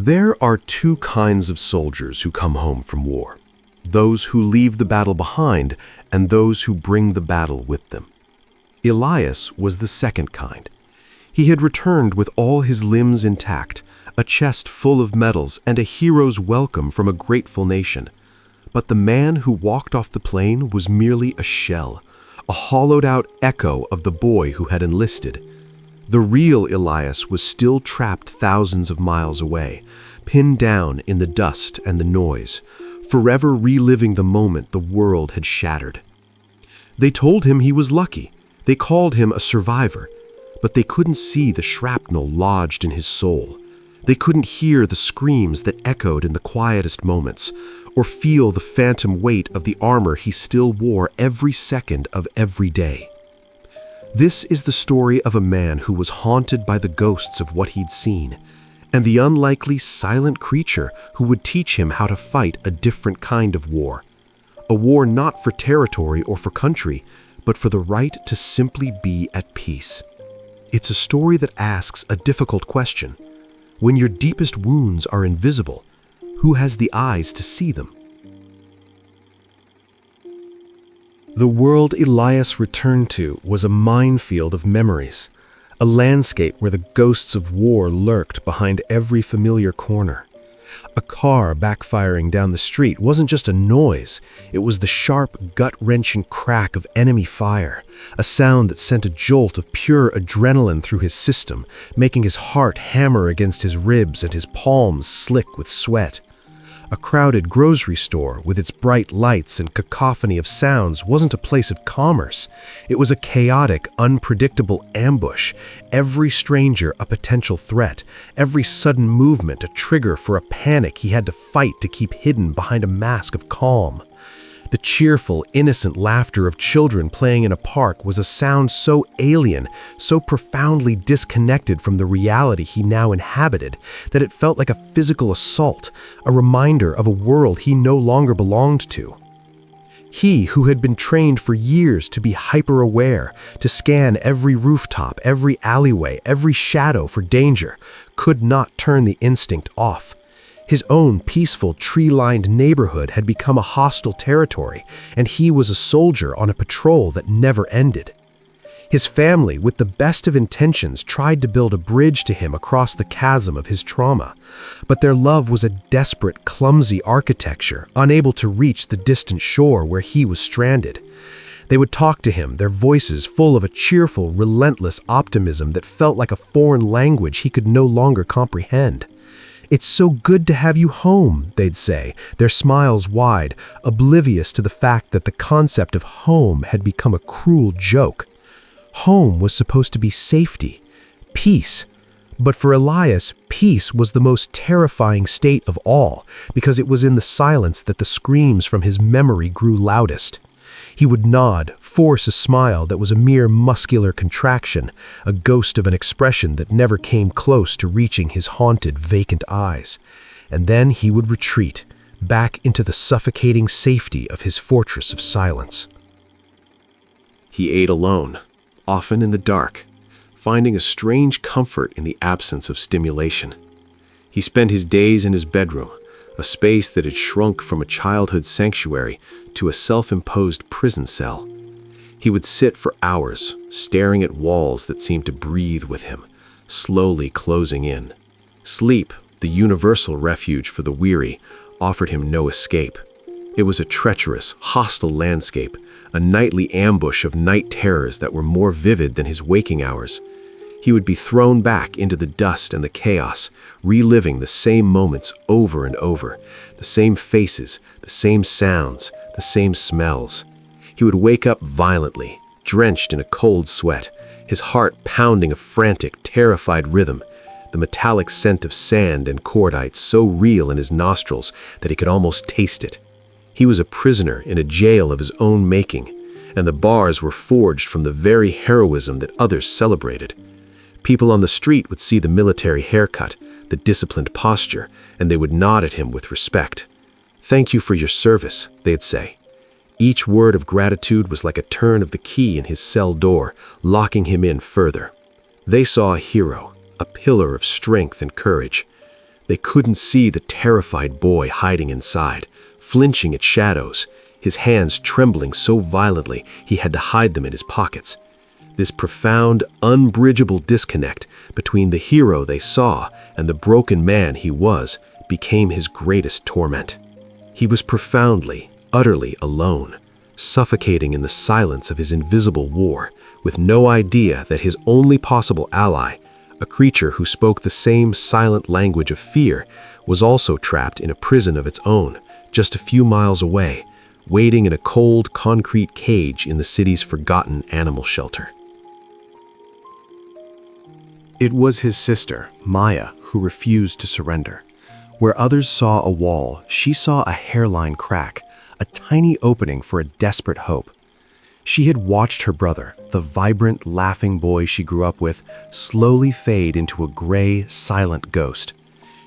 There are two kinds of soldiers who come home from war: those who leave the battle behind and those who bring the battle with them. Elias was the second kind. He had returned with all his limbs intact, a chest full of medals, and a hero's welcome from a grateful nation. But the man who walked off the plane was merely a shell, a hollowed-out echo of the boy who had enlisted. The real Elias was still trapped thousands of miles away, pinned down in the dust and the noise, forever reliving the moment the world had shattered. They told him he was lucky. They called him a survivor, but they couldn't see the shrapnel lodged in his soul. They couldn't hear the screams that echoed in the quietest moments, or feel the phantom weight of the armor he still wore every second of every day. This is the story of a man who was haunted by the ghosts of what he'd seen, and the unlikely silent creature who would teach him how to fight a different kind of war. A war not for territory or for country, but for the right to simply be at peace. It's a story that asks a difficult question. When your deepest wounds are invisible, who has the eyes to see them? The world Elias returned to was a minefield of memories, a landscape where the ghosts of war lurked behind every familiar corner. A car backfiring down the street wasn't just a noise, it was the sharp, gut-wrenching crack of enemy fire, a sound that sent a jolt of pure adrenaline through his system, making his heart hammer against his ribs and his palms slick with sweat. A crowded grocery store with its bright lights and cacophony of sounds wasn't a place of commerce. It was a chaotic, unpredictable ambush, every stranger a potential threat, every sudden movement a trigger for a panic he had to fight to keep hidden behind a mask of calm. The cheerful, innocent laughter of children playing in a park was a sound so alien, so profoundly disconnected from the reality he now inhabited, that it felt like a physical assault, a reminder of a world he no longer belonged to. He who had been trained for years to be hyper-aware, to scan every rooftop, every alleyway, every shadow for danger, could not turn the instinct off. His own peaceful, tree-lined neighborhood had become a hostile territory, and he was a soldier on a patrol that never ended. His family, with the best of intentions, tried to build a bridge to him across the chasm of his trauma, but their love was a desperate, clumsy architecture, unable to reach the distant shore where he was stranded. They would talk to him, their voices full of a cheerful, relentless optimism that felt like a foreign language he could no longer comprehend. "It's so good to have you home," they'd say, their smiles wide, oblivious to the fact that the concept of home had become a cruel joke. Home was supposed to be safety, peace. But for Elias, peace was the most terrifying state of all, because it was in the silence that the screams from his memory grew loudest. He would nod, force a smile that was a mere muscular contraction, a ghost of an expression that never came close to reaching his haunted, vacant eyes. And then he would retreat, back into the suffocating safety of his fortress of silence. He ate alone, often in the dark, finding a strange comfort in the absence of stimulation. He spent his days in his bedroom, a space that had shrunk from a childhood sanctuary to a self-imposed prison cell. He would sit for hours, staring at walls that seemed to breathe with him, slowly closing in. Sleep, the universal refuge for the weary, offered him no escape. It was a treacherous, hostile landscape, a nightly ambush of night terrors that were more vivid than his waking hours. He would be thrown back into the dust and the chaos, reliving the same moments over and over, the same faces, the same sounds, the same smells. He would wake up violently, drenched in a cold sweat, his heart pounding a frantic, terrified rhythm, the metallic scent of sand and cordite so real in his nostrils that he could almost taste it. He was a prisoner in a jail of his own making, and the bars were forged from the very heroism that others celebrated. People on the street would see the military haircut, the disciplined posture, and they would nod at him with respect. "Thank you for your service," they'd say. Each word of gratitude was like a turn of the key in his cell door, locking him in further. They saw a hero, a pillar of strength and courage. They couldn't see the terrified boy hiding inside, flinching at shadows, his hands trembling so violently he had to hide them in his pockets. This profound, unbridgeable disconnect between the hero they saw and the broken man he was became his greatest torment. He was profoundly, utterly alone, suffocating in the silence of his invisible war, with no idea that his only possible ally, a creature who spoke the same silent language of fear, was also trapped in a prison of its own, just a few miles away, waiting in a cold, concrete cage in the city's forgotten animal shelter. It was his sister, Maya, who refused to surrender. Where others saw a wall, she saw a hairline crack, a tiny opening for a desperate hope. She had watched her brother, the vibrant, laughing boy she grew up with, slowly fade into a gray, silent ghost.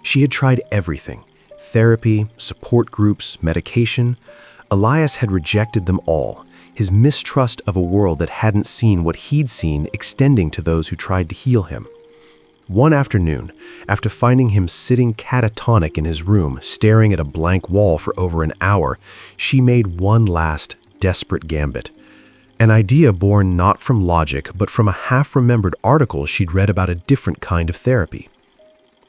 She had tried everything: therapy, support groups, medication. Elias had rejected them all, his mistrust of a world that hadn't seen what he'd seen extending to those who tried to heal him. One afternoon, after finding him sitting catatonic in his room, staring at a blank wall for over an hour, she made one last, desperate gambit. An idea born not from logic, but from a half-remembered article she'd read about a different kind of therapy.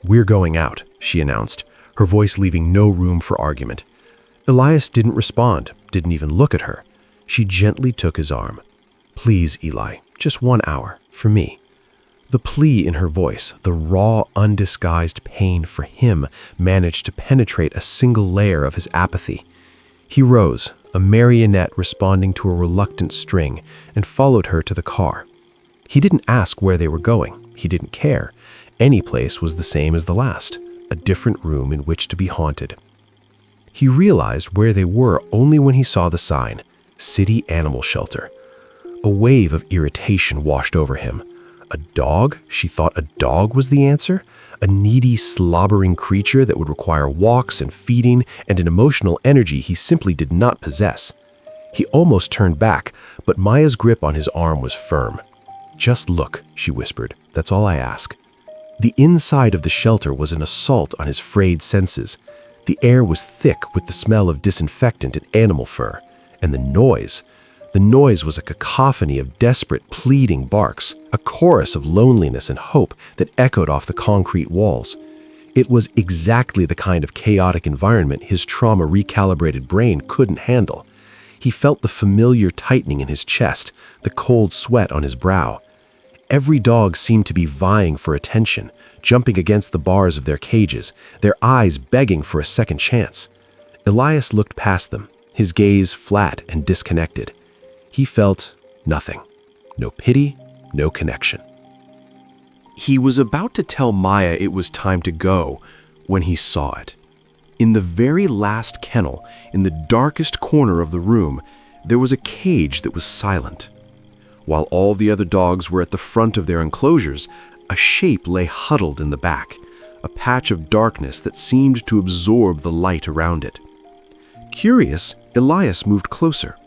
"We're going out," she announced, her voice leaving no room for argument. Elias didn't respond, didn't even look at her. She gently took his arm. "Please, Eli, just 1 hour, for me." The plea in her voice, the raw, undisguised pain for him, managed to penetrate a single layer of his apathy. He rose, a marionette responding to a reluctant string, and followed her to the car. He didn't ask where they were going. He didn't care. Any place was the same as the last, a different room in which to be haunted. He realized where they were only when he saw the sign, City Animal Shelter. A wave of irritation washed over him. A dog? She thought a dog was the answer? A needy, slobbering creature that would require walks and feeding and an emotional energy he simply did not possess. He almost turned back, but Maya's grip on his arm was firm. "Just look," she whispered. "That's all I ask." The inside of the shelter was an assault on his frayed senses. The air was thick with the smell of disinfectant and animal fur. And the noise was a cacophony of desperate, pleading barks, a chorus of loneliness and hope that echoed off the concrete walls. It was exactly the kind of chaotic environment his trauma-recalibrated brain couldn't handle. He felt the familiar tightening in his chest, the cold sweat on his brow. Every dog seemed to be vying for attention, jumping against the bars of their cages, their eyes begging for a second chance. Elias looked past them, his gaze flat and disconnected. He felt nothing. No pity, no connection. He was about to tell Maya it was time to go when he saw it. In the very last kennel, in the darkest corner of the room, there was a cage that was silent. While all the other dogs were at the front of their enclosures, a shape lay huddled in the back, a patch of darkness that seemed to absorb the light around it. Curious, Elias moved closer.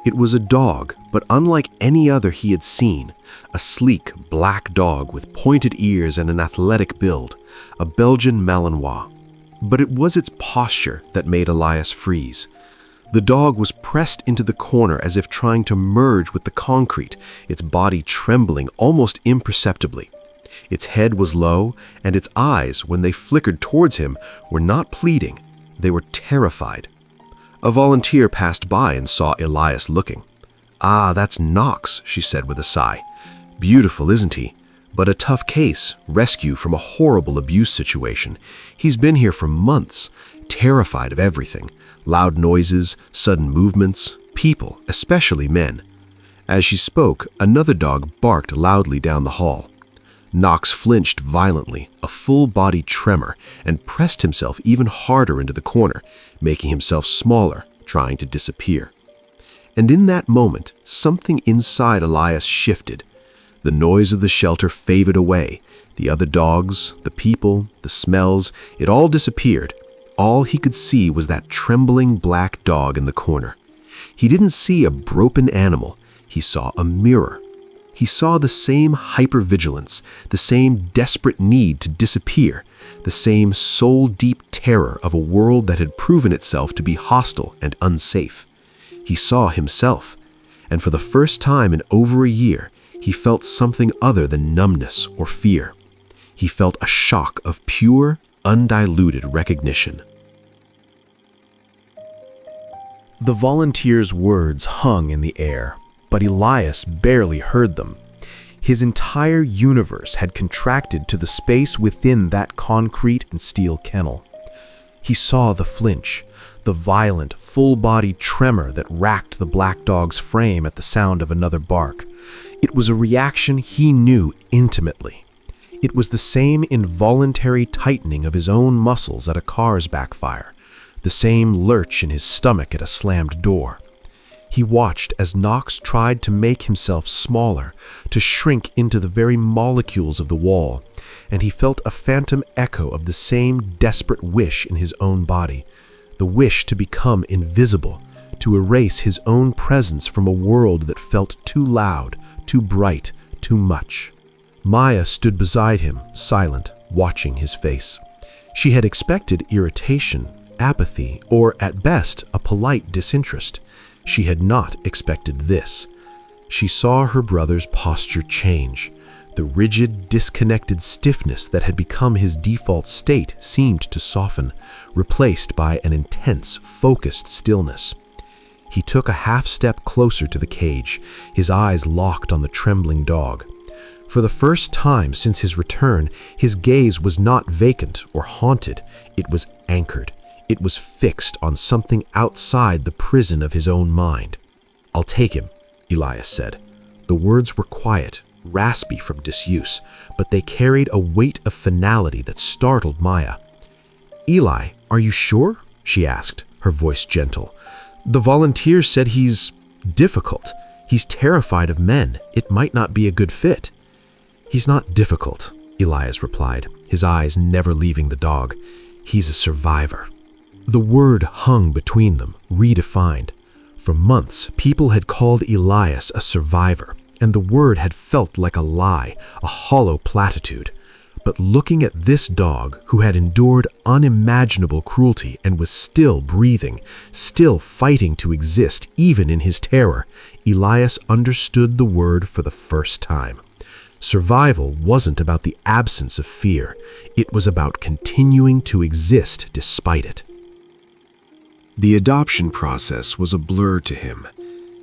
It was a dog, but unlike any other he had seen, a sleek, black dog with pointed ears and an athletic build, a Belgian Malinois. But it was its posture that made Elias freeze. The dog was pressed into the corner as if trying to merge with the concrete, its body trembling almost imperceptibly. Its head was low, and its eyes, when they flickered towards him, were not pleading. They were terrified. A volunteer passed by and saw Elias looking. "Ah, that's Knox," she said with a sigh. "Beautiful, isn't he? But a tough case, rescue from a horrible abuse situation. He's been here for months, terrified of everything. Loud noises, sudden movements, people, especially men." As she spoke, another dog barked loudly down the hall. Knox flinched violently, a full-body tremor, and pressed himself even harder into the corner, making himself smaller, trying to disappear. And in that moment, something inside Elias shifted. The noise of the shelter faded away. The other dogs, the people, the smells, it all disappeared. All he could see was that trembling black dog in the corner. He didn't see a broken animal. He saw a mirror. He saw the same hypervigilance, the same desperate need to disappear, the same soul-deep terror of a world that had proven itself to be hostile and unsafe. He saw himself, and for the first time in over a year, he felt something other than numbness or fear. He felt a shock of pure, undiluted recognition. The volunteer's words hung in the air, but Elias barely heard them. His entire universe had contracted to the space within that concrete and steel kennel. He saw the flinch, the violent, full-body tremor that racked the black dog's frame at the sound of another bark. It was a reaction he knew intimately. It was the same involuntary tightening of his own muscles at a car's backfire, the same lurch in his stomach at a slammed door. He watched as Knox tried to make himself smaller, to shrink into the very molecules of the wall, and he felt a phantom echo of the same desperate wish in his own body, the wish to become invisible, to erase his own presence from a world that felt too loud, too bright, too much. Maya stood beside him, silent, watching his face. She had expected irritation, apathy, or at best a polite disinterest. She had not expected this. She saw her brother's posture change. The rigid, disconnected stiffness that had become his default state seemed to soften, replaced by an intense, focused stillness. He took a half-step closer to the cage, his eyes locked on the trembling dog. For the first time since his return, his gaze was not vacant or haunted. It was anchored. It was fixed on something outside the prison of his own mind. "I'll take him," Elias said. The words were quiet, raspy from disuse, but they carried a weight of finality that startled Maya. "Eli, are you sure?" she asked, her voice gentle. "The volunteer said he's difficult. He's terrified of men. It might not be a good fit." "He's not difficult," Elias replied, his eyes never leaving the dog. "He's a survivor." The word hung between them, redefined. For months, people had called Elias a survivor, and the word had felt like a lie, a hollow platitude. But looking at this dog, who had endured unimaginable cruelty and was still breathing, still fighting to exist even in his terror, Elias understood the word for the first time. Survival wasn't about the absence of fear. It was about continuing to exist despite it. The adoption process was a blur to him.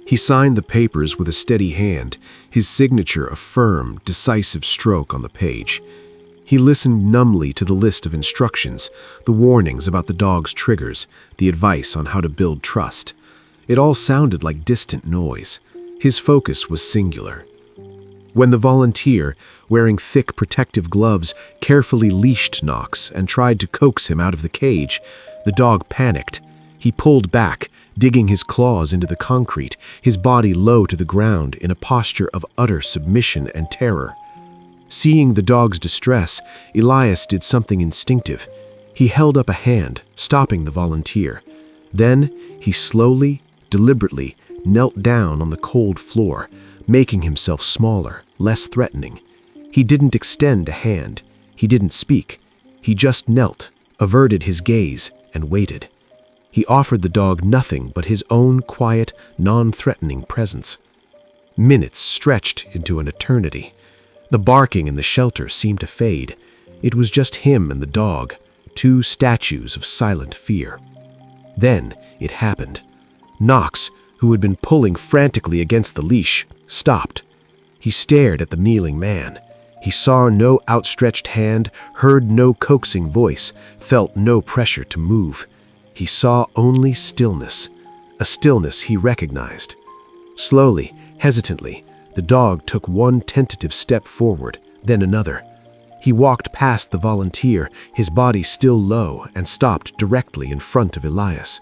He signed the papers with a steady hand, his signature a firm, decisive stroke on the page. He listened numbly to the list of instructions, the warnings about the dog's triggers, the advice on how to build trust. It all sounded like distant noise. His focus was singular. When the volunteer, wearing thick protective gloves, carefully leashed Knox and tried to coax him out of the cage, the dog panicked. He pulled back, digging his claws into the concrete, his body low to the ground in a posture of utter submission and terror. Seeing the dog's distress, Elias did something instinctive. He held up a hand, stopping the volunteer. Then he slowly, deliberately, knelt down on the cold floor, making himself smaller, less threatening. He didn't extend a hand. He didn't speak. He just knelt, averted his gaze, and waited. He offered the dog nothing but his own quiet, non-threatening presence. Minutes stretched into an eternity. The barking in the shelter seemed to fade. It was just him and the dog, two statues of silent fear. Then it happened. Knox, who had been pulling frantically against the leash, stopped. He stared at the kneeling man. He saw no outstretched hand, heard no coaxing voice, felt no pressure to move. He saw only stillness, a stillness he recognized. Slowly, hesitantly, the dog took one tentative step forward, then another. He walked past the volunteer, his body still low, and stopped directly in front of Elias.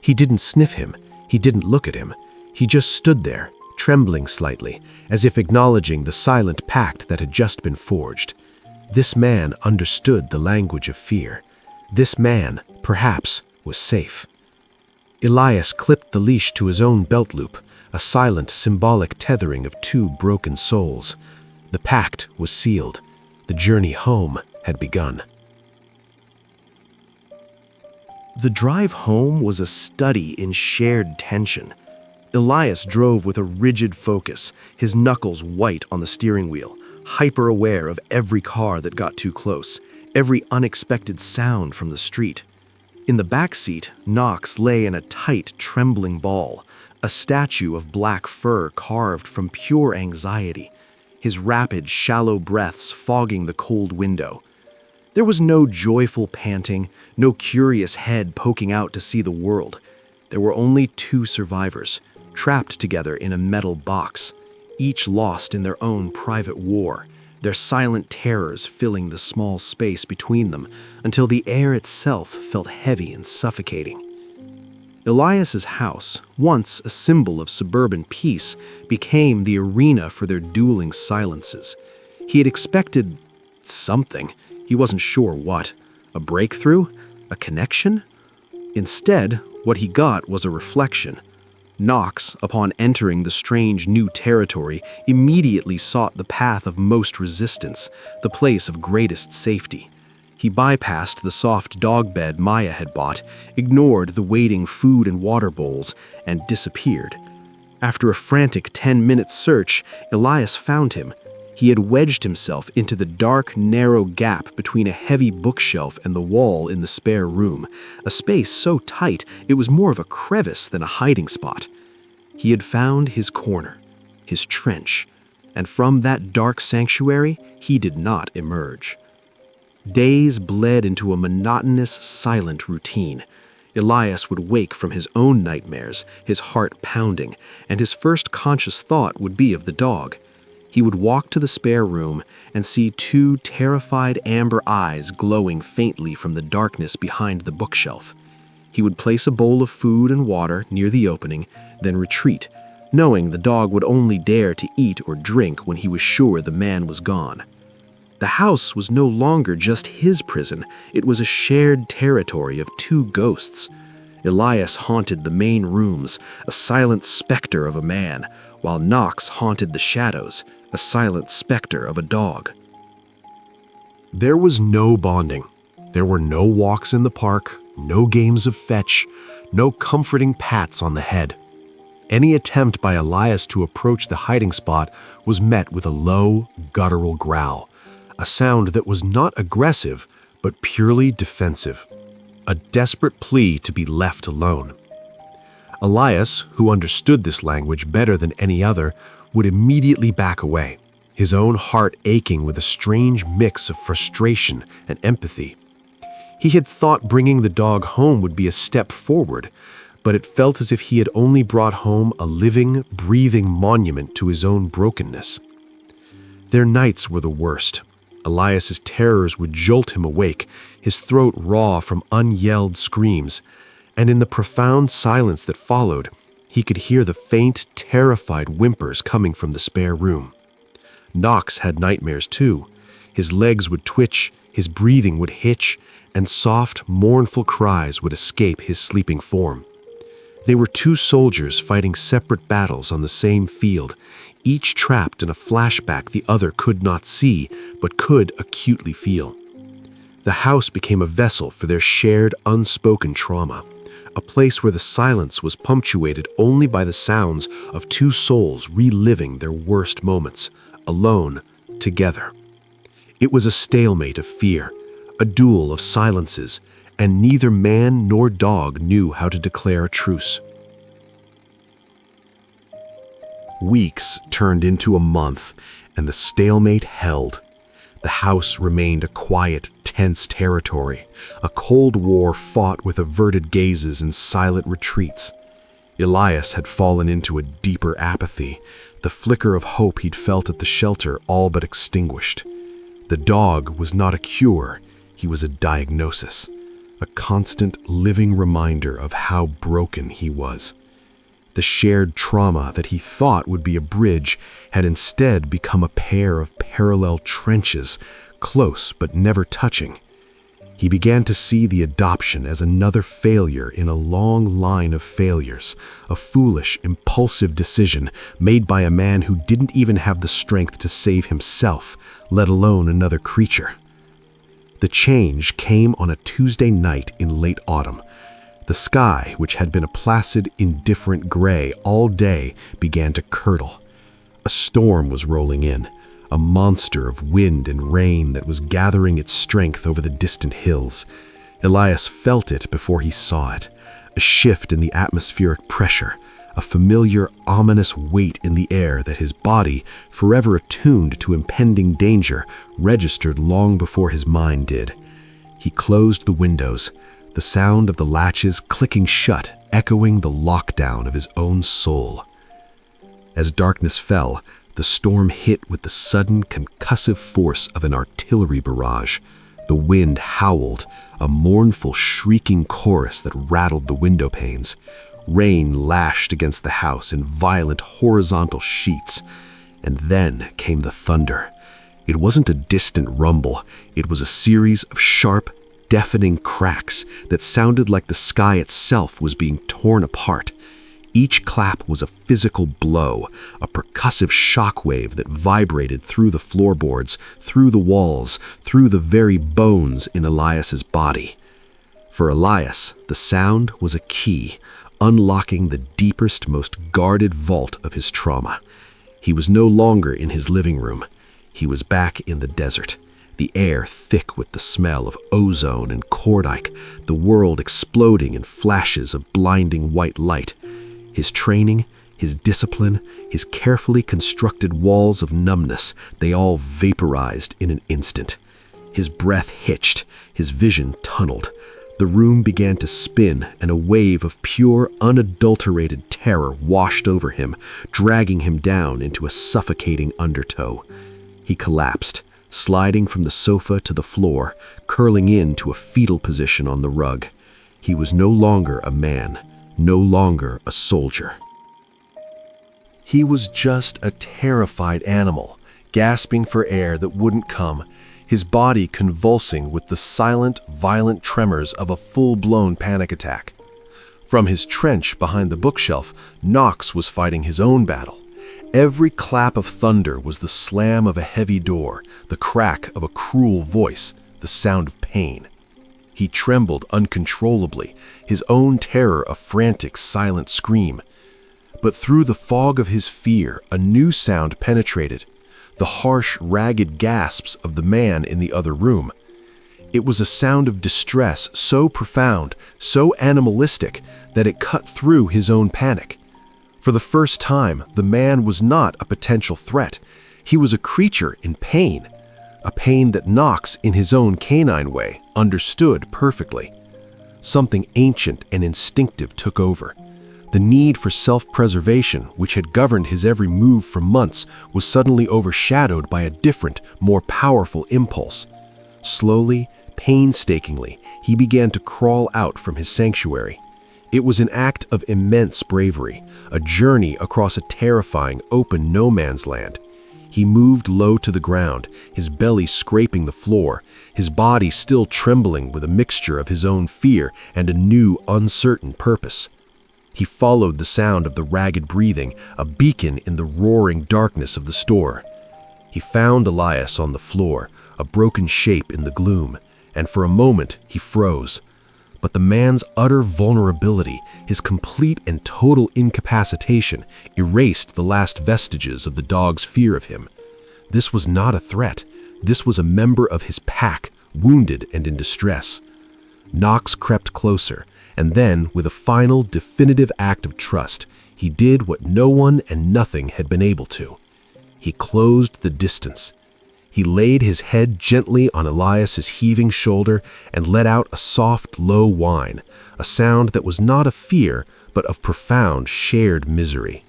He didn't sniff him. He didn't look at him. He just stood there, trembling slightly, as if acknowledging the silent pact that had just been forged. This man understood the language of fear. This man, perhaps, was safe. Elias clipped the leash to his own belt loop, a silent, symbolic tethering of two broken souls. The pact was sealed. The journey home had begun. The drive home was a study in shared tension. Elias drove with a rigid focus, his knuckles white on the steering wheel, hyper-aware of every car that got too close, every unexpected sound from the street. In the back seat, Knox lay in a tight, trembling ball, a statue of black fur carved from pure anxiety, his rapid, shallow breaths fogging the cold window. There was no joyful panting, no curious head poking out to see the world. There were only two survivors, trapped together in a metal box, each lost in their own private war, their silent terrors filling the small space between them until the air itself felt heavy and suffocating. Elias's house, once a symbol of suburban peace, became the arena for their dueling silences. He had expected something. He wasn't sure what. A breakthrough? A connection? Instead, what he got was a reflection. Knox, upon entering the strange new territory, immediately sought the path of most resistance, the place of greatest safety. He bypassed the soft dog bed Maya had bought, ignored the waiting food and water bowls, and disappeared. After a frantic 10-minute search, Elias found him. He had wedged himself into the dark, narrow gap between a heavy bookshelf and the wall in the spare room, a space so tight it was more of a crevice than a hiding spot. He had found his corner, his trench, and from that dark sanctuary he did not emerge. Days bled into a monotonous, silent routine. Elias would wake from his own nightmares, his heart pounding, and his first conscious thought would be of the dog. He would walk to the spare room and see two terrified amber eyes glowing faintly from the darkness behind the bookshelf. He would place a bowl of food and water near the opening, then retreat, knowing the dog would only dare to eat or drink when he was sure the man was gone. The house was no longer just his prison, it was a shared territory of two ghosts. Elias haunted the main rooms, a silent specter of a man, while Knox haunted the shadows, a silent specter of a dog. There was no bonding. There were no walks in the park, no games of fetch, no comforting pats on the head. Any attempt by Elias to approach the hiding spot was met with a low, guttural growl, a sound that was not aggressive, but purely defensive, a desperate plea to be left alone. Elias, who understood this language better than any other, would immediately back away, his own heart aching with a strange mix of frustration and empathy. He had thought bringing the dog home would be a step forward, but it felt as if he had only brought home a living, breathing monument to his own brokenness. Their nights were the worst. Elias's terrors would jolt him awake, his throat raw from unyelled screams, and in the profound silence that followed, he could hear the faint, terrified whimpers coming from the spare room. Knox had nightmares too. His legs would twitch, his breathing would hitch, and soft, mournful cries would escape his sleeping form. They were two soldiers fighting separate battles on the same field, each trapped in a flashback the other could not see, but could acutely feel. The house became a vessel for their shared, unspoken trauma, a place where the silence was punctuated only by the sounds of two souls reliving their worst moments, alone, together. It was a stalemate of fear, a duel of silences, and neither man nor dog knew how to declare a truce. Weeks turned into a month, and the stalemate held. The house remained a quiet, tense territory, a cold war fought with averted gazes and silent retreats. Elias had fallen into a deeper apathy, the flicker of hope he'd felt at the shelter all but extinguished. The dog was not a cure, he was a diagnosis, a constant living reminder of how broken he was. The shared trauma that he thought would be a bridge had instead become a pair of parallel trenches, close but never touching. He began to see the adoption as another failure in a long line of failures, a foolish, impulsive decision made by a man who didn't even have the strength to save himself, let alone another creature. The change came on a Tuesday night in late autumn, The sky, which had been a placid, indifferent gray all day, began to curdle. A storm was rolling in, a monster of wind and rain that was gathering its strength over the distant hills. Elias felt it before he saw it, a shift in the atmospheric pressure, a familiar, ominous weight in the air that his body, forever attuned to impending danger, registered long before his mind did. He closed the windows, the sound of the latches clicking shut echoing the lockdown of his own soul. As darkness fell, the storm hit with the sudden concussive force of an artillery barrage. The wind howled, a mournful, shrieking chorus that rattled the window panes. Rain lashed against the house in violent horizontal sheets. And then came the thunder. It wasn't a distant rumble. It was a series of sharp, deafening cracks that sounded like the sky itself was being torn apart. Each clap was a physical blow, a percussive shockwave that vibrated through the floorboards, through the walls, through the very bones in Elias's body. For Elias, the sound was a key, unlocking the deepest, most guarded vault of his trauma. He was no longer in his living room. He was back in the desert, the air thick with the smell of ozone and cordite, the world exploding in flashes of blinding white light. His training, his discipline, his carefully constructed walls of numbness, they all vaporized in an instant. His breath hitched, his vision tunneled. The room began to spin, and a wave of pure, unadulterated terror washed over him, dragging him down into a suffocating undertow. He collapsed, sliding from the sofa to the floor, curling into a fetal position on the rug. He was no longer a man, no longer a soldier. He was just a terrified animal, gasping for air that wouldn't come, his body convulsing with the silent, violent tremors of a full-blown panic attack. From his trench behind the bookshelf, Knox was fighting his own battle. Every clap of thunder was the slam of a heavy door, the crack of a cruel voice, the sound of pain. He trembled uncontrollably, his own terror a frantic, silent scream. But through the fog of his fear, a new sound penetrated, the harsh, ragged gasps of the man in the other room. It was a sound of distress so profound, so animalistic, that it cut through his own panic. For the first time, the man was not a potential threat. He was a creature in pain, a pain that Knox, in his own canine way, understood perfectly. Something ancient and instinctive took over. The need for self-preservation, which had governed his every move for months, was suddenly overshadowed by a different, more powerful impulse. Slowly, painstakingly, he began to crawl out from his sanctuary. It was an act of immense bravery, a journey across a terrifying, open no-man's land. He moved low to the ground, his belly scraping the floor, his body still trembling with a mixture of his own fear and a new, uncertain purpose. He followed the sound of the ragged breathing, a beacon in the roaring darkness of the store. He found Elias on the floor, a broken shape in the gloom, and for a moment he froze. But the man's utter vulnerability, his complete and total incapacitation, erased the last vestiges of the dog's fear of him. This was not a threat. This was a member of his pack, wounded and in distress. Knox crept closer, and then, with a final, definitive act of trust, he did what no one and nothing had been able to. He closed the distance. He laid his head gently on Elias's heaving shoulder and let out a soft, low whine, a sound that was not of fear, but of profound, shared misery.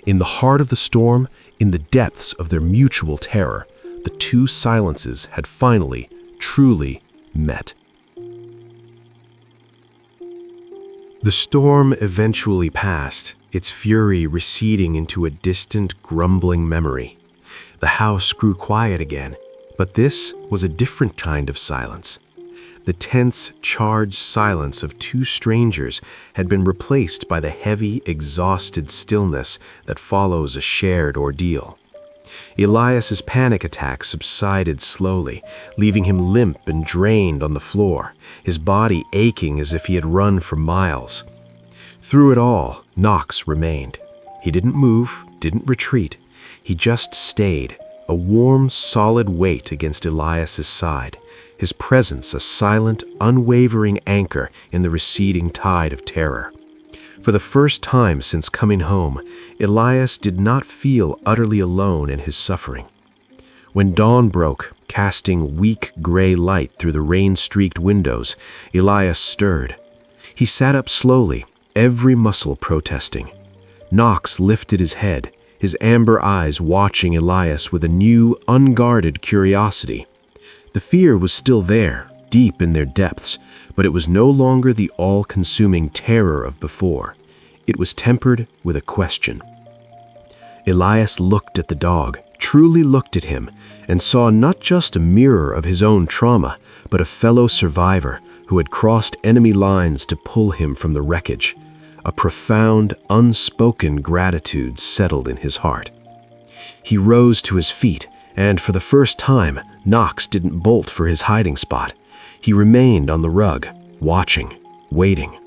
In the heart of the storm, in the depths of their mutual terror, the two silences had finally, truly met. The storm eventually passed, its fury receding into a distant, grumbling memory. The house grew quiet again, but this was a different kind of silence. The tense, charged silence of two strangers had been replaced by the heavy, exhausted stillness that follows a shared ordeal. Elias's panic attack subsided slowly, leaving him limp and drained on the floor, his body aching as if he had run for miles. Through it all, Knox remained. He didn't move, didn't retreat. He just stayed, a warm, solid weight against Elias's side, his presence a silent, unwavering anchor in the receding tide of terror. For the first time since coming home, Elias did not feel utterly alone in his suffering. When dawn broke, casting weak gray light through the rain-streaked windows, Elias stirred. He sat up slowly, every muscle protesting. Knox lifted his head, his amber eyes watching Elias with a new, unguarded curiosity. The fear was still there, deep in their depths, but it was no longer the all-consuming terror of before. It was tempered with a question. Elias looked at the dog, truly looked at him, and saw not just a mirror of his own trauma, but a fellow survivor who had crossed enemy lines to pull him from the wreckage. A profound, unspoken gratitude settled in his heart. He rose to his feet, and for the first time, Knox didn't bolt for his hiding spot. He remained on the rug, watching, waiting.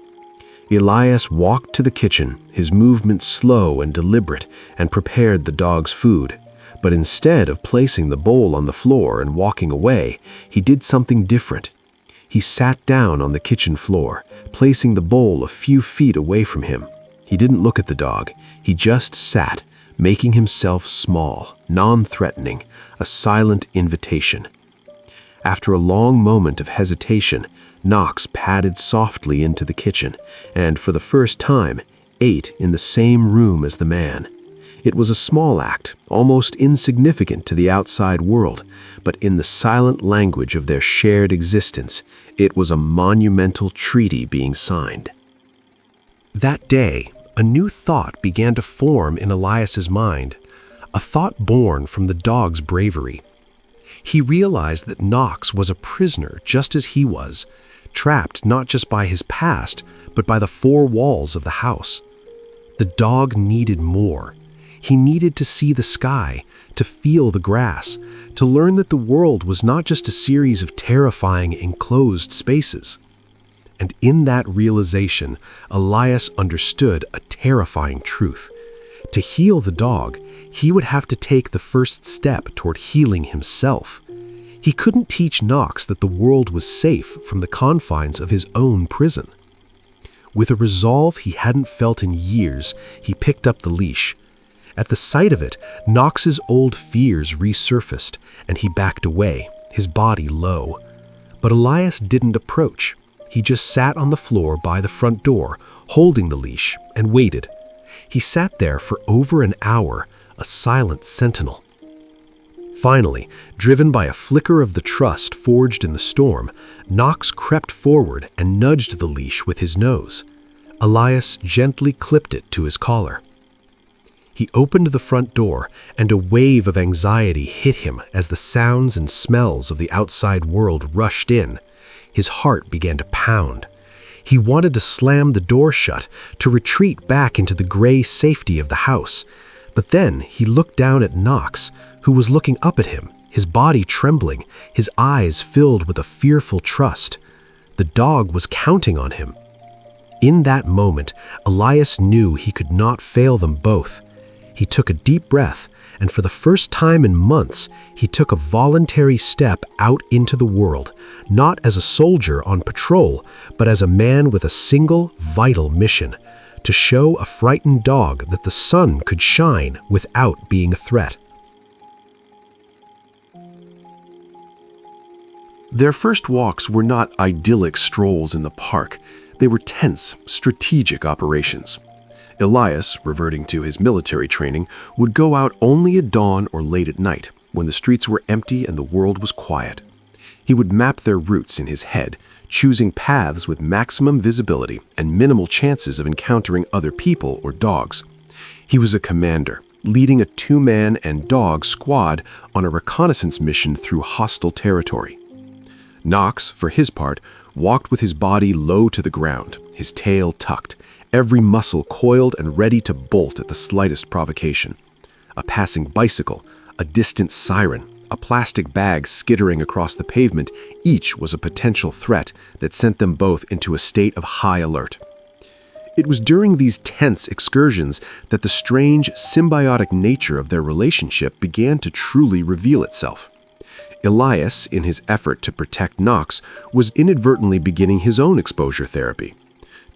Elias walked to the kitchen, his movements slow and deliberate, and prepared the dog's food. But instead of placing the bowl on the floor and walking away, he did something different. He sat down on the kitchen floor, placing the bowl a few feet away from him. He didn't look at the dog. He just sat, making himself small, non-threatening, a silent invitation. After a long moment of hesitation, Knox padded softly into the kitchen and, for the first time, ate in the same room as the man. It was a small act, almost insignificant to the outside world, but in the silent language of their shared existence, it was a monumental treaty being signed. That day, a new thought began to form in Elias's mind, a thought born from the dog's bravery. He realized that Knox was a prisoner just as he was, trapped not just by his past, but by the four walls of the house. The dog needed more. He needed to see the sky, to feel the grass, to learn that the world was not just a series of terrifying enclosed spaces. And in that realization, Elias understood a terrifying truth. To heal the dog, he would have to take the first step toward healing himself. He couldn't teach Knox that the world was safe from the confines of his own prison. With a resolve he hadn't felt in years, he picked up the leash. At the sight of it, Knox's old fears resurfaced, and he backed away, his body low. But Elias didn't approach. He just sat on the floor by the front door, holding the leash, and waited. He sat there for over an hour, a silent sentinel. Finally, driven by a flicker of the trust forged in the storm, Knox crept forward and nudged the leash with his nose. Elias gently clipped it to his collar. He opened the front door, and a wave of anxiety hit him as the sounds and smells of the outside world rushed in. His heart began to pound. He wanted to slam the door shut, to retreat back into the gray safety of the house. But then he looked down at Knox, who was looking up at him, his body trembling, his eyes filled with a fearful trust. The dog was counting on him. In that moment, Elias knew he could not fail them both. He took a deep breath, and for the first time in months, he took a voluntary step out into the world, not as a soldier on patrol, but as a man with a single, vital mission: to show a frightened dog that the sun could shine without being a threat. Their first walks were not idyllic strolls in the park. They were tense, strategic operations. Elias, reverting to his military training, would go out only at dawn or late at night, when the streets were empty and the world was quiet. He would map their routes in his head, choosing paths with maximum visibility and minimal chances of encountering other people or dogs. He was a commander, leading a two-man and dog squad on a reconnaissance mission through hostile territory. Knox, for his part, walked with his body low to the ground, his tail tucked, every muscle coiled and ready to bolt at the slightest provocation. A passing bicycle, a distant siren, a plastic bag skittering across the pavement, each was a potential threat that sent them both into a state of high alert. It was during these tense excursions that the strange, symbiotic nature of their relationship began to truly reveal itself. Elias, in his effort to protect Knox, was inadvertently beginning his own exposure therapy.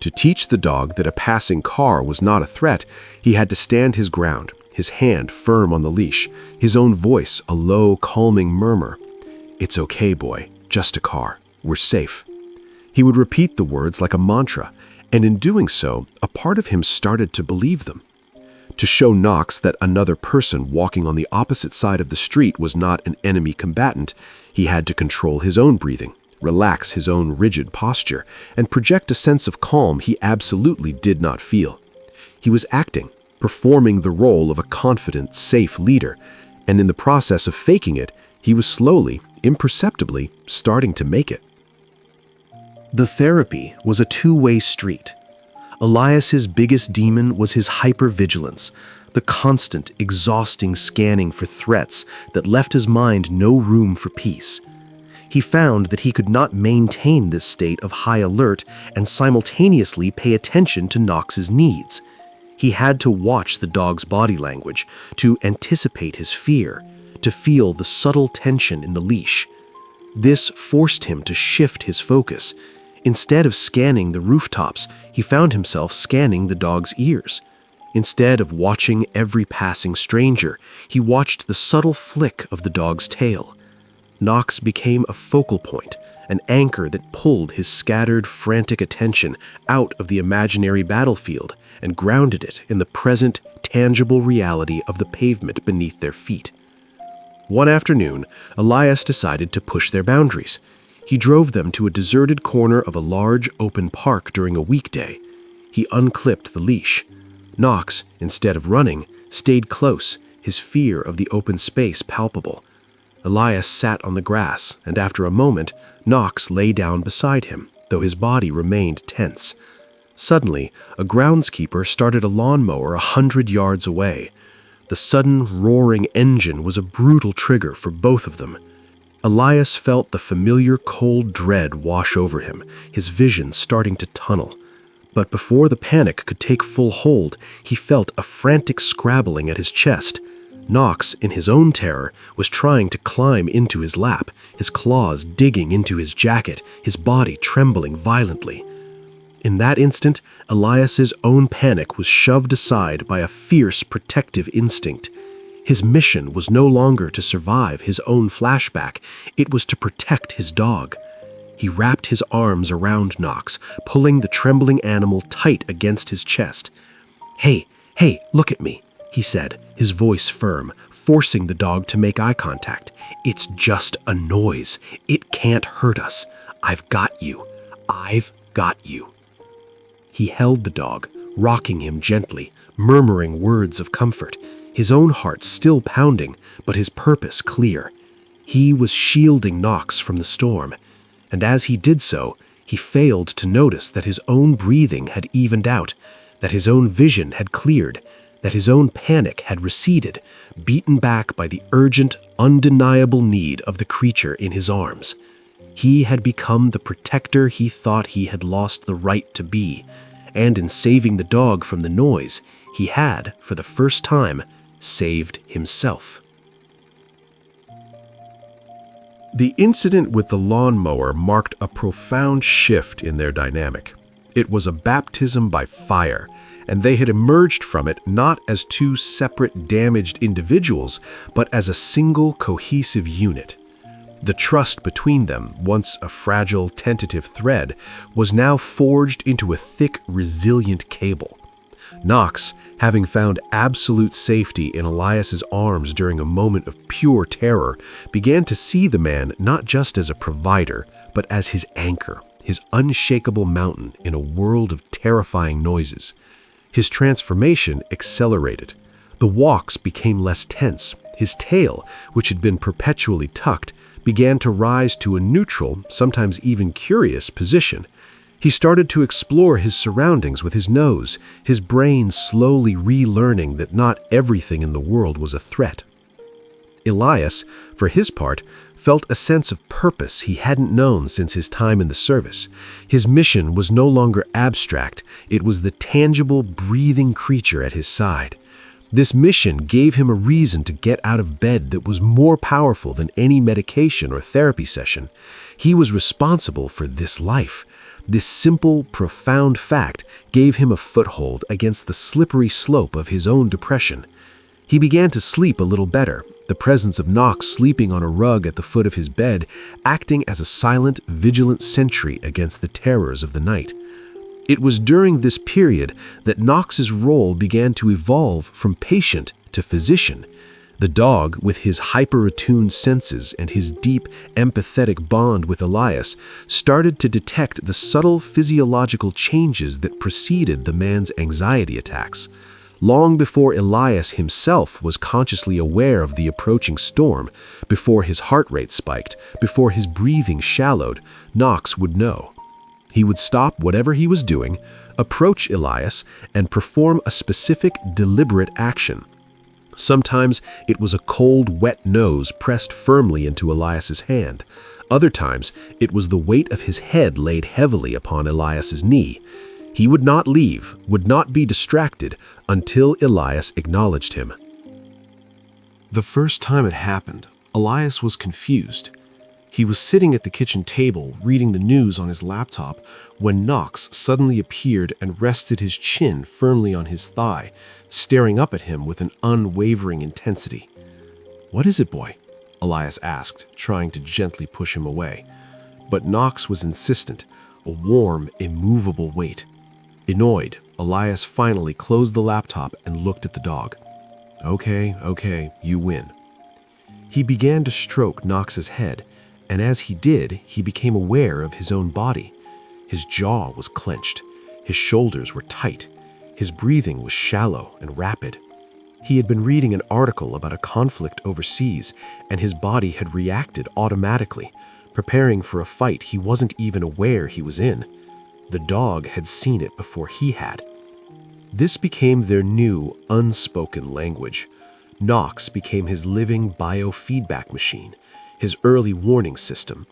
To teach the dog that a passing car was not a threat, he had to stand his ground, his hand firm on the leash, his own voice a low, calming murmur. "It's okay, boy, just a car. We're safe." He would repeat the words like a mantra, and in doing so, a part of him started to believe them. To show Knox that another person walking on the opposite side of the street was not an enemy combatant, he had to control his own breathing, relax his own rigid posture, and project a sense of calm he absolutely did not feel. He was acting, performing the role of a confident, safe leader, and in the process of faking it, he was slowly, imperceptibly, starting to make it. The therapy was a two-way street. Elias's biggest demon was his hypervigilance, the constant, exhausting scanning for threats that left his mind no room for peace. He found that he could not maintain this state of high alert and simultaneously pay attention to Knox's needs. He had to watch the dog's body language, to anticipate his fear, to feel the subtle tension in the leash. This forced him to shift his focus. Instead of scanning the rooftops, he found himself scanning the dog's ears. Instead of watching every passing stranger, he watched the subtle flick of the dog's tail. Knox became a focal point, an anchor that pulled his scattered, frantic attention out of the imaginary battlefield and grounded it in the present, tangible reality of the pavement beneath their feet. One afternoon, Elias decided to push their boundaries. He drove them to a deserted corner of a large, open park during a weekday. He unclipped the leash. Knox, instead of running, stayed close, his fear of the open space palpable. Elias sat on the grass, and after a moment, Knox lay down beside him, though his body remained tense. Suddenly, a groundskeeper started a lawnmower 100 yards away. The sudden, roaring engine was a brutal trigger for both of them. Elias felt the familiar cold dread wash over him, his vision starting to tunnel. But before the panic could take full hold, he felt a frantic scrabbling at his chest. Knox, in his own terror, was trying to climb into his lap, his claws digging into his jacket, his body trembling violently. In that instant, Elias's own panic was shoved aside by a fierce protective instinct. His mission was no longer to survive his own flashback, it was to protect his dog. He wrapped his arms around Knox, pulling the trembling animal tight against his chest. Hey, look at me," he said, his voice firm, forcing the dog to make eye contact. "It's just a noise. It can't hurt us. I've got you. I've got you." He held the dog, rocking him gently, murmuring words of comfort, his own heart still pounding, but his purpose clear. He was shielding Knox from the storm, and as he did so, he failed to notice that his own breathing had evened out, that his own vision had cleared, that his own panic had receded, beaten back by the urgent, undeniable need of the creature in his arms. He had become the protector he thought he had lost the right to be, and in saving the dog from the noise, he had, for the first time, saved himself. The incident with the lawnmower marked a profound shift in their dynamic. It was a baptism by fire, and they had emerged from it not as two separate damaged individuals, but as a single cohesive unit. The trust between them, once a fragile, tentative thread, was now forged into a thick, resilient cable. Knox, having found absolute safety in Elias's arms during a moment of pure terror, began to see the man not just as a provider, but as his anchor, his unshakable mountain in a world of terrifying noises. His transformation accelerated. The walks became less tense. His tail, which had been perpetually tucked, began to rise to a neutral, sometimes even curious, position. He started to explore his surroundings with his nose, his brain slowly relearning that not everything in the world was a threat. Elias, for his part, felt a sense of purpose he hadn't known since his time in the service. His mission was no longer abstract, it was the tangible, breathing creature at his side. This mission gave him a reason to get out of bed that was more powerful than any medication or therapy session. He was responsible for this life. This simple, profound fact gave him a foothold against the slippery slope of his own depression. He began to sleep a little better, the presence of Knox sleeping on a rug at the foot of his bed acting as a silent, vigilant sentry against the terrors of the night. It was during this period that Knox's role began to evolve from patient to physician. The dog, with his hyper-attuned senses and his deep, empathetic bond with Elias, started to detect the subtle physiological changes that preceded the man's anxiety attacks. Long before Elias himself was consciously aware of the approaching storm, before his heart rate spiked, before his breathing shallowed, Knox would know. He would stop whatever he was doing, approach Elias, and perform a specific, deliberate action. Sometimes it was a cold, wet nose pressed firmly into Elias's hand. Other times it was the weight of his head laid heavily upon Elias's knee. He would not leave, would not be distracted, until Elias acknowledged him. The first time it happened, Elias was confused. He was sitting at the kitchen table, reading the news on his laptop, when Knox suddenly appeared and rested his chin firmly on his thigh, staring up at him with an unwavering intensity. "What is it, boy?" Elias asked, trying to gently push him away. But Knox was insistent, a warm, immovable weight. Annoyed, Elias finally closed the laptop and looked at the dog. Okay, you win." He began to stroke Knox's head, and as he did, he became aware of his own body. His jaw was clenched, his shoulders were tight, his breathing was shallow and rapid. He had been reading an article about a conflict overseas, and his body had reacted automatically, preparing for a fight he wasn't even aware he was in. The dog had seen it before he had. This became their new, unspoken language. Knox became his living biofeedback machine, his early warning system.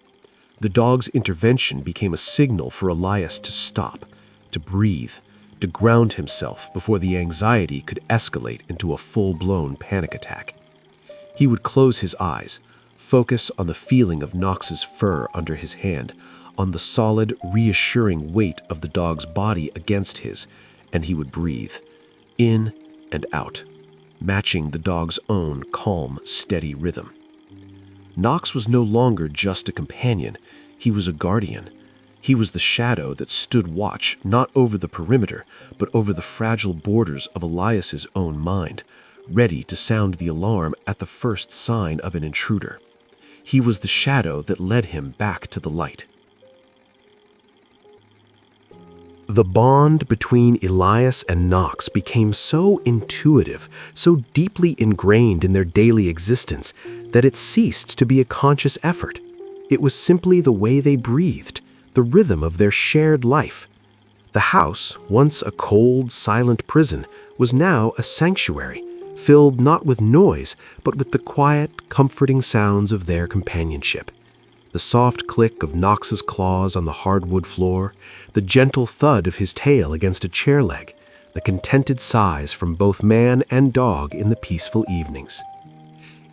The dog's intervention became a signal for Elias to stop, to breathe, to ground himself before the anxiety could escalate into a full-blown panic attack. He would close his eyes, focus on the feeling of Knox's fur under his hand, on the solid, reassuring weight of the dog's body against his, and he would breathe, in and out, matching the dog's own calm, steady rhythm. Knox was no longer just a companion, he was a guardian. He was the shadow that stood watch not over the perimeter, but over the fragile borders of Elias's own mind, ready to sound the alarm at the first sign of an intruder. He was the shadow that led him back to the light. The bond between Elias and Knox became so intuitive, so deeply ingrained in their daily existence, that it ceased to be a conscious effort. It was simply the way they breathed, the rhythm of their shared life. The house, once a cold, silent prison, was now a sanctuary, filled not with noise, but with the quiet, comforting sounds of their companionship. The soft click of Knox's claws on the hardwood floor, the gentle thud of his tail against a chair leg, the contented sighs from both man and dog in the peaceful evenings.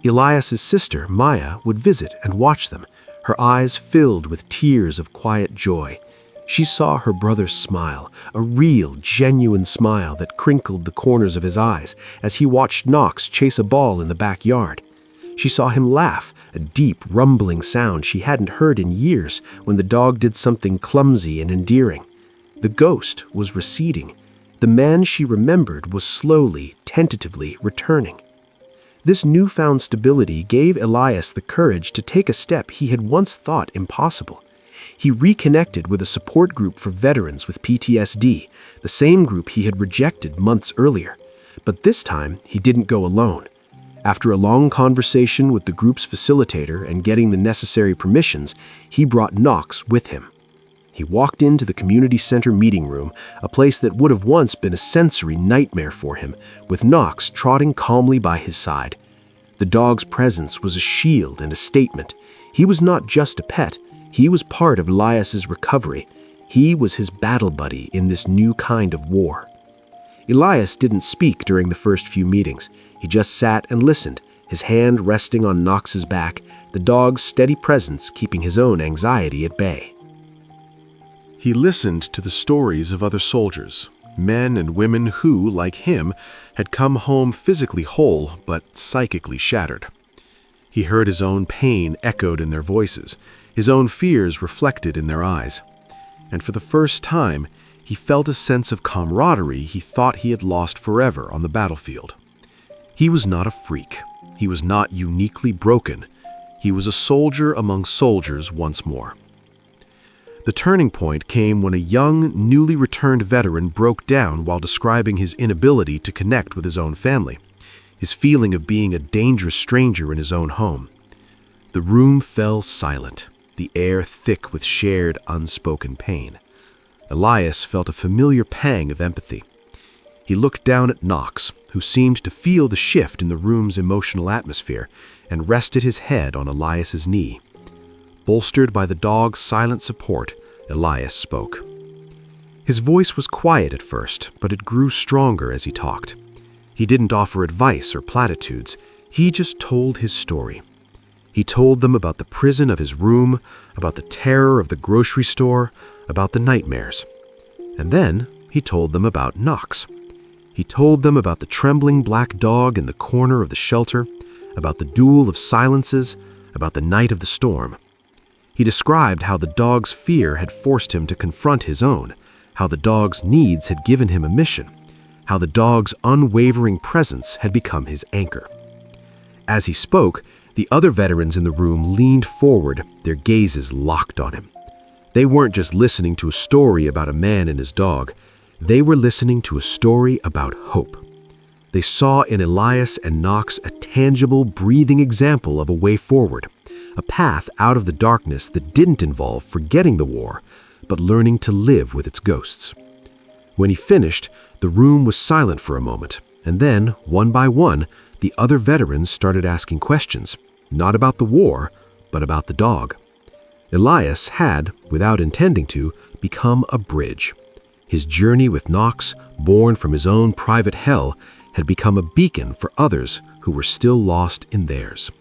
Elias's sister, Maya, would visit and watch them, her eyes filled with tears of quiet joy. She saw her brother smile, a real, genuine smile that crinkled the corners of his eyes as he watched Knox chase a ball in the backyard. She saw him laugh, a deep, rumbling sound she hadn't heard in years when the dog did something clumsy and endearing. The ghost was receding. The man she remembered was slowly, tentatively returning. This newfound stability gave Elias the courage to take a step he had once thought impossible. He reconnected with a support group for veterans with PTSD, the same group he had rejected months earlier. But this time, he didn't go alone. After a long conversation with the group's facilitator and getting the necessary permissions, he brought Knox with him. He walked into the community center meeting room, a place that would have once been a sensory nightmare for him, with Knox trotting calmly by his side. The dog's presence was a shield and a statement. He was not just a pet. He was part of Elias's recovery. He was his battle buddy in this new kind of war. Elias didn't speak during the first few meetings. He just sat and listened, his hand resting on Knox's back, the dog's steady presence keeping his own anxiety at bay. He listened to the stories of other soldiers, men and women who, like him, had come home physically whole but psychically shattered. He heard his own pain echoed in their voices, his own fears reflected in their eyes. And for the first time, he felt a sense of camaraderie he thought he had lost forever on the battlefield. He was not a freak. He was not uniquely broken. He was a soldier among soldiers once more. The turning point came when a young, newly returned veteran broke down while describing his inability to connect with his own family, his feeling of being a dangerous stranger in his own home. The room fell silent, the air thick with shared, unspoken pain. Elias felt a familiar pang of empathy. He looked down at Knox, who seemed to feel the shift in the room's emotional atmosphere, and rested his head on Elias's knee. Bolstered by the dog's silent support, Elias spoke. His voice was quiet at first, but it grew stronger as he talked. He didn't offer advice or platitudes. He just told his story. He told them about the prison of his room, about the terror of the grocery store, about the nightmares. And then he told them about Knox. He told them about the trembling black dog in the corner of the shelter, about the duel of silences, about the night of the storm. He described how the dog's fear had forced him to confront his own, how the dog's needs had given him a mission, how the dog's unwavering presence had become his anchor. As he spoke, the other veterans in the room leaned forward, their gazes locked on him. They weren't just listening to a story about a man and his dog. They were listening to a story about hope. They saw in Elias and Knox a tangible, breathing example of a way forward, a path out of the darkness that didn't involve forgetting the war, but learning to live with its ghosts. When he finished, the room was silent for a moment, and then, one by one, the other veterans started asking questions, not about the war, but about the dog. Elias had, without intending to, become a bridge. His journey with Knox, born from his own private hell, had become a beacon for others who were still lost in theirs.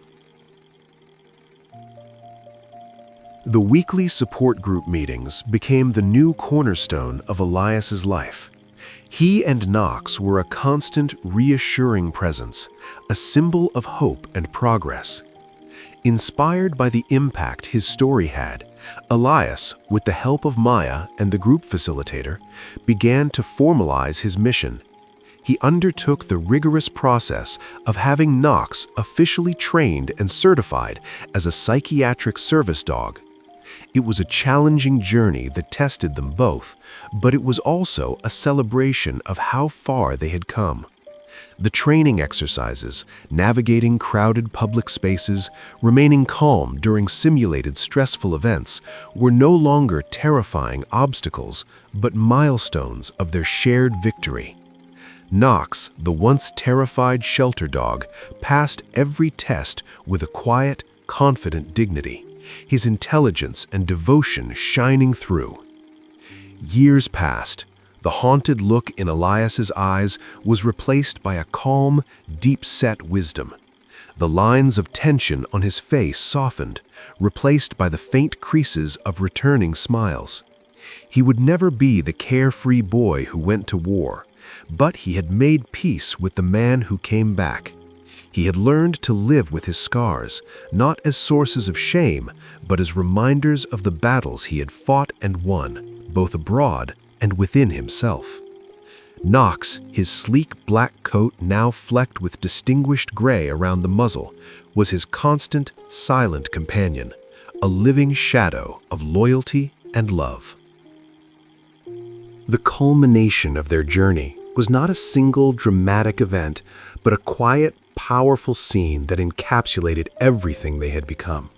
The weekly support group meetings became the new cornerstone of Elias's life. He and Knox were a constant, reassuring presence, a symbol of hope and progress. Inspired by the impact his story had, Elias, with the help of Maya and the group facilitator, began to formalize his mission. He undertook the rigorous process of having Knox officially trained and certified as a psychiatric service dog. It was a challenging journey that tested them both, but it was also a celebration of how far they had come. The training exercises, navigating crowded public spaces, remaining calm during simulated stressful events, were no longer terrifying obstacles, but milestones of their shared victory. Knox, the once terrified shelter dog, passed every test with a quiet, confident dignity, his intelligence and devotion shining through. Years passed. The haunted look in Elias's eyes was replaced by a calm, deep-set wisdom. The lines of tension on his face softened, replaced by the faint creases of returning smiles. He would never be the carefree boy who went to war, but he had made peace with the man who came back. He had learned to live with his scars, not as sources of shame, but as reminders of the battles he had fought and won, both abroad and within himself. Knox, his sleek black coat now flecked with distinguished gray around the muzzle, was his constant, silent companion, a living shadow of loyalty and love. The culmination of their journey was not a single dramatic event, but a quiet, powerful scene that encapsulated everything they had become.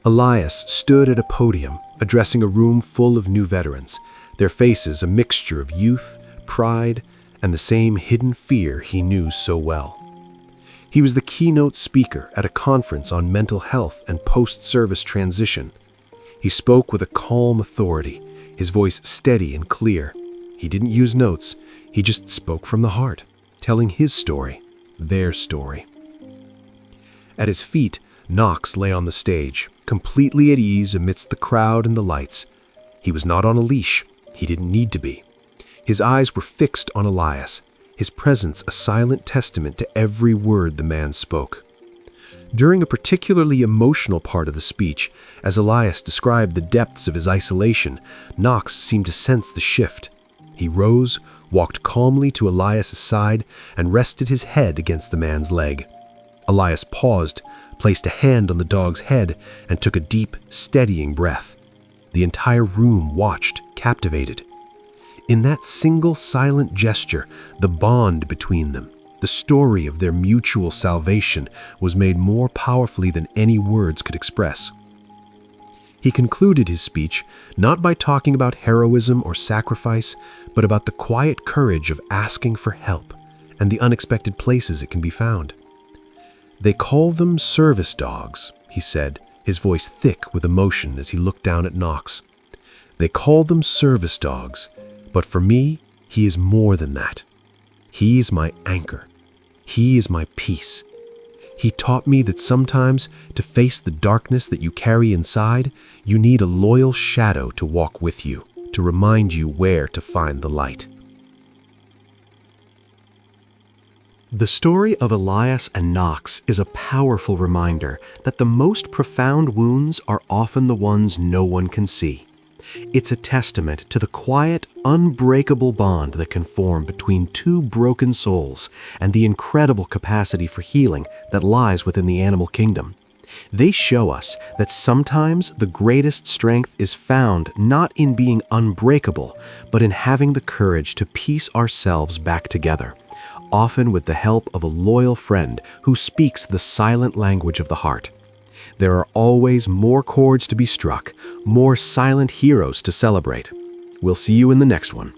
Elias stood at a podium, addressing a room full of new veterans, their faces a mixture of youth, pride, and the same hidden fear he knew so well. He was the keynote speaker at a conference on mental health and post-service transition. He spoke with a calm authority, his voice steady and clear. He didn't use notes, he just spoke from the heart, telling his story, their story. At his feet, Knox lay on the stage, completely at ease amidst the crowd and the lights. He was not on a leash. He didn't need to be. His eyes were fixed on Elias, his presence a silent testament to every word the man spoke. During a particularly emotional part of the speech, as Elias described the depths of his isolation, Knox seemed to sense the shift. He rose, walked calmly to Elias' side, and rested his head against the man's leg. Elias paused, placed a hand on the dog's head, and took a deep, steadying breath. The entire room watched, captivated. In that single silent gesture, the bond between them, the story of their mutual salvation, was made more powerfully than any words could express. He concluded his speech not by talking about heroism or sacrifice, but about the quiet courage of asking for help and the unexpected places it can be found. "They call them service dogs," he said, his voice thick with emotion as he looked down at Knox. "They call them service dogs, but for me, he is more than that. He is my anchor. He is my peace. He taught me that sometimes, to face the darkness that you carry inside, you need a loyal shadow to walk with you, to remind you where to find the light." The story of Elias and Knox is a powerful reminder that the most profound wounds are often the ones no one can see. It's a testament to the quiet, unbreakable bond that can form between two broken souls and the incredible capacity for healing that lies within the animal kingdom. They show us that sometimes the greatest strength is found not in being unbreakable, but in having the courage to piece ourselves back together, often with the help of a loyal friend who speaks the silent language of the heart. There are always more chords to be struck, more silent heroes to celebrate. We'll see you in the next one.